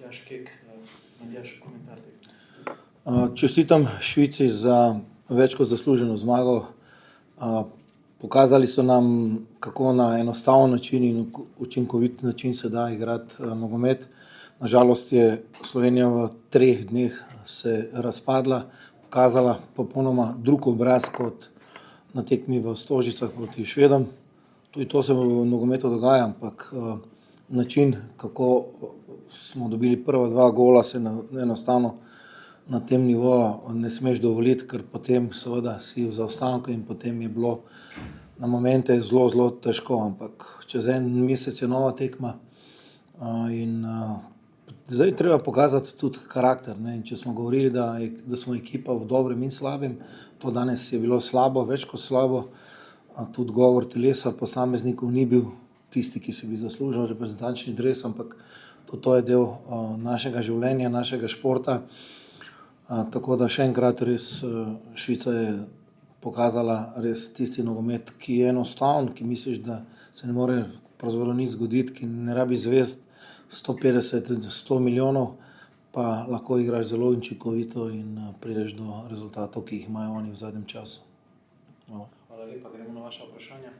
Matjaž Kek, Matjaž, komentar tekme. Čestitam Švici za več kot zasluženo zmago. Pokazali so nam, kako na enostaven način in učinkovit način se da igrati nogomet. Nažalost je Slovenija v 3 dneh se razpadla, pokazala popolnoma drug obraz kot na tekmi v Stožicah proti Švedom. Tudi to se v nogometu dogaja, ampak način, kako smo dobili prva 2 gola, se enostavno na tem nivoju ne smeš dovoliti, ker potem seveda si v zaostanku in potem je bilo na momente zelo težko, ampak čez en mesec je nova tekma in zdaj je treba pokazati tudi karakter, ne. In če smo govorili, da smo ekipa v dobrem in slabem, to danes je bilo slabo, več kot slabo. Tudi govor telesa posameznikov ni bil tisti, ki si bi zaslužil reprezentančni dres, ampak tudi to je del našega življenja, našega športa. Tako da še enkrat res Švica je pokazala res tisti nogomet, ki je enostaven, ki misliš, da se ne more pravzaprav nič zgoditi, ki ne rabi zvezd 150, 100 milijonov, pa lahko igraš zelo učinkovito in prideš do rezultatov, ki jih imajo oni v zadnjem času. Hvala lepa, gremo na vaša vprašanja.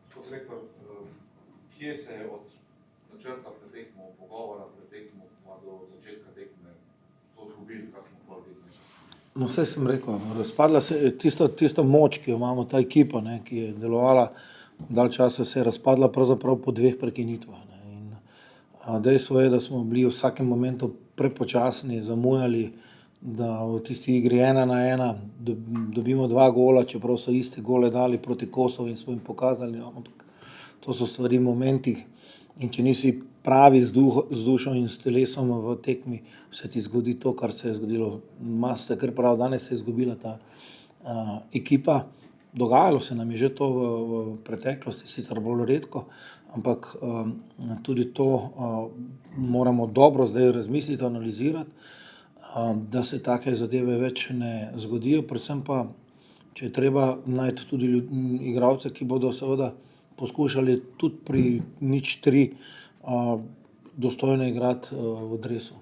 Gospod selektor, kje se je od načrta pred tekmo, pogovora pred tekmo pa do začetka tekme to zgubili, kar smo pol tekme? No, saj sem rekel, razpadla se je tista moč, ki jo imamo, ta ekipa, ne, ki je delovala dalj časa, se je razpadla pravzaprav po 2 prekinitvah, ne. In dejstvo je, da smo bili v vsakem momentu prepočasni, zamujali, da v tisti igri 1-1 dobimo 2 gola, čeprav so iste gole dali proti Kosovu in smo jim pokazali, ampak to so stvari, momenti, in če nisi pravi z dušo in s telesom v tekmi, se ti zgodi to, kar se je zgodilo. Ste kar prav, danes se je izgubila ta ekipa. Dogajalo se nam je že to v preteklosti, sicer bolj redko, ampak tudi to moramo dobro zdaj razmisliti, analizirati, da se take zadeve več ne zgodijo, predvsem pa, če je treba najti tudi igralce, ki bodo seveda poskušali tudi pri 0-3 dostojno igrati v dresu.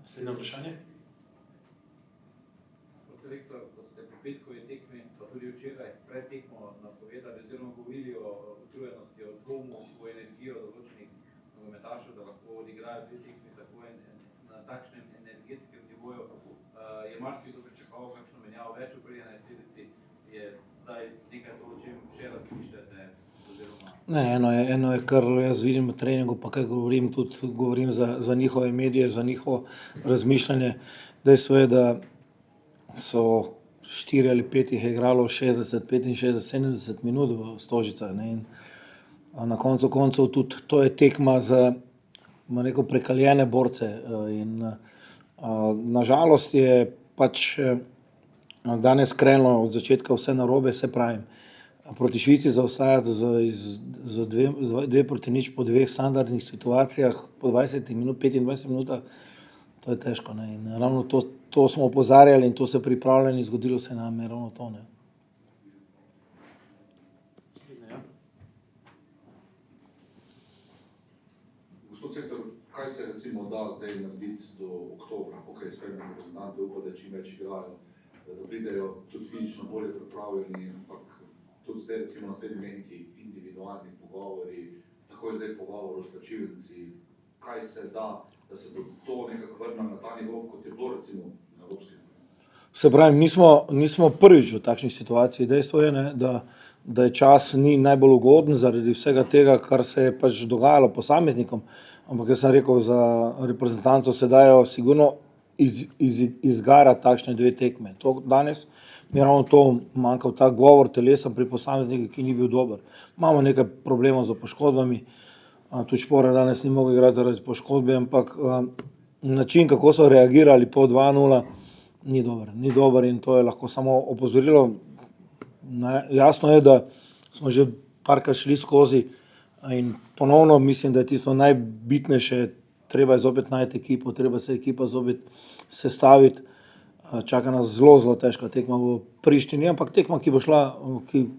Naslednje vprašanje. Gospod selektor, ko ste po petkovi tekmi, pa tudi včeraj pred tekmo napovedali oziroma govorili o utrujenosti, o dvomu v energijo določenih nogometašev, da lahko odigrajo 2 tekmi tako na takšnem energetskem nivoju, je marsikdo pričakoval kakšno menjavo več v prvi 11-terici, je zdaj nekaj to, o čem še razmišljate oziroma? Ne, eno je, kar jaz vidim v treningu, pa kaj govorim, tudi govorim za njihove medije, za njihovo razmišljanje. Dejstvo je, da so 4 ali 5 jih je igralo 60, 65, 70 minut v Stožicah, ne, in na koncu koncev tudi to je tekma za, bom rekel, prekaljene borce in na žalost je pač danes krenilo od začetka vse narobe, se pravim. Proti Švici zaostajati z 2-0 po 2 standardnih situacijah, po 20 minut, 25 minutah, to je težko, ne, in ravno to smo opozarjali in to se pripravljali in zgodilo se nam je ravno to, ne. Gospod selektor, kaj se recimo da zdaj narediti do oktobra, okej, spremljamo reprezentante, upam, da čim več igrajo, da pridejo tudi fizično bolje pripravljeni, ampak tudi zdaj recimo naslednji neki individualni pogovori, tako je zdaj pogovor o slačilnici, kaj se da se bo to nekako vrnilo na ta nivo, kot je bilo recimo na evropskem? Se pravim, nismo prvič v takšni situaciji. Dejstvo je, ne, da je čas ni najbolj ugoden zaradi vsega tega, kar se je pač dogajalo posameznikom, ampak jaz sem rekel, za reprezentanco se dajo sigurno izgarati takšne 2 tekme. To danes mi ravno to manjkal, ta govor telesa pri posamezniku, ki ni bil dober. Imamo nekaj problemov z poškodbami, tudi Špora danes ni mogel igrati zaradi poškodbe, ampak način, kako so reagirali po 2-0, ni dober in to je lahko samo opozorilo. Jasno je, da smo že parkrat šli skozi in ponovno mislim, da je tisto najbitnejše, treba je zopet najti ekipo, treba se ekipa zopet sestaviti. Čaka nas zelo težka tekma v Prištini, ampak tekma, ki bo šla,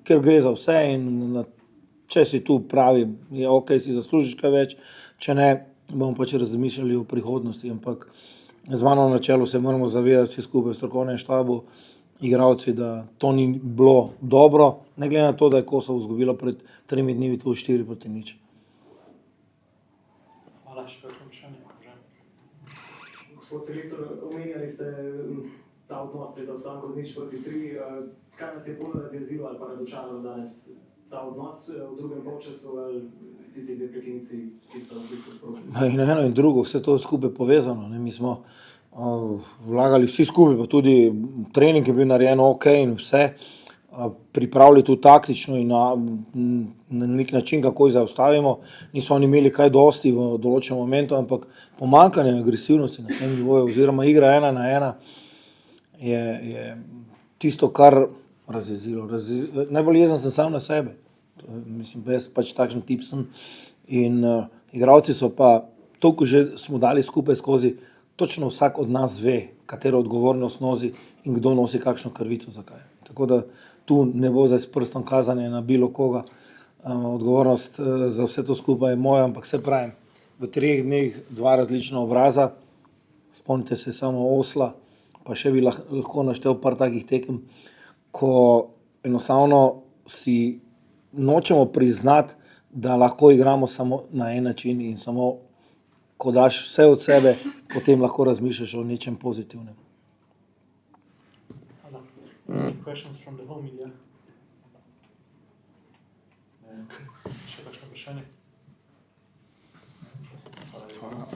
ker gre za vse in na če si tu pravi, je ok, si zaslužiš kaj več, če ne, bomo pač razmišljali o prihodnosti, ampak z mano na čelu se moramo zavedati vsi skupaj v strokovnem štabu, igralci, da to ni bilo dobro, ne glede na to, da je Kosovo izgubilo pred 3 dnevi tu 4-0. Hvala, še kakšno vprašanje? Že. Gospod selektor, omenjali ste ta odnos pri zaostanku z 0-3. Kaj nas je bolj razjezilo ali pa razočaralo danes? Ta odnos v drugem polčasu ali tisti dve prekinitvi, ki sta v bistvu sporočili? In eno in drugo, vse to je skupaj povezano. Ne? Mi smo vlagali vsi skupaj, pa tudi trening je bil narejen ok in vse, pripravili tu taktično in na nek način, kako jih zaustavimo. Niso oni imeli kaj dosti v določenem momentu, ampak pomanjkanje agresivnosti na tem nivoju oziroma igra 1-1 je tisto, kar razjezilo. Najbolj jezen sem sam na sebe. Mislim, jaz pač takšen tip sem. In igralci so pa, toliko že smo dali skupaj skozi, točno vsak od nas ve, katero odgovornost nosi in kdo nosi kakšno krvico, zakaj. Tako da tu ne bo zdaj s prstom kazanje na bilo koga. Odgovornost za vse to skupaj je moja, ampak se pravim, v 3 dneh 2 različna obraza, spomnite se samo Osla, pa še bi lahko naštel par takih tekem, ko enostavno si nočemo priznati, da lahko igramo samo na en način in samo, ko daš vse od sebe, potem lahko razmišljaš o nečem pozitivnem. Hvala. Questions from the home media? Še kakšno vprašanje? Hvala.